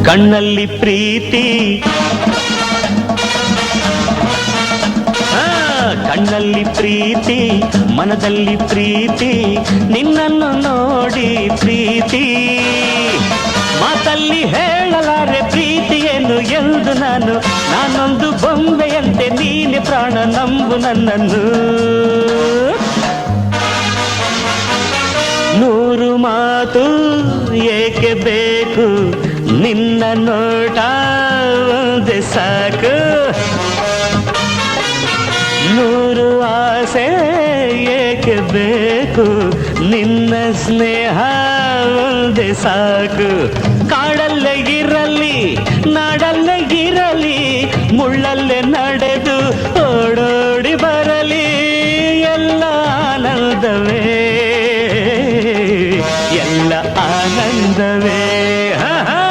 ಕಣ್ಣಲ್ಲಿ ಪ್ರೀತಿ ಕಣ್ಣಲ್ಲಿ ಪ್ರೀತಿ ಮನದಲ್ಲಿ ಪ್ರೀತಿ ನಿನ್ನನ್ನು ನೋಡಿ ಪ್ರೀತಿ ಮಾತಲ್ಲಿ ಹೇಳಲಾರೆ ಪ್ರೀತಿಯನ್ನು ಎಂದು ನಾನೊಂದು ಬೊಂಬೆಯಂತೆ ನೀನೆ ಪ್ರಾಣ ನಂಬು ನನ್ನನ್ನು ನೂರು ಮಾತು ಏಕೆ ಬೇಕು ನಿನ್ನ ನೋಟ ಒಂದೇ ಸಾಕು ನೂರು ಆಸೆ ಏಕೆ ಬೇಕು ನಿನ್ನ ಸ್ನೇಹ ಒಂದೇ ಸಾಕು ಕಾಡಲ್ಲೇ ಇರಲಿ ನಾಡಲ್ಲ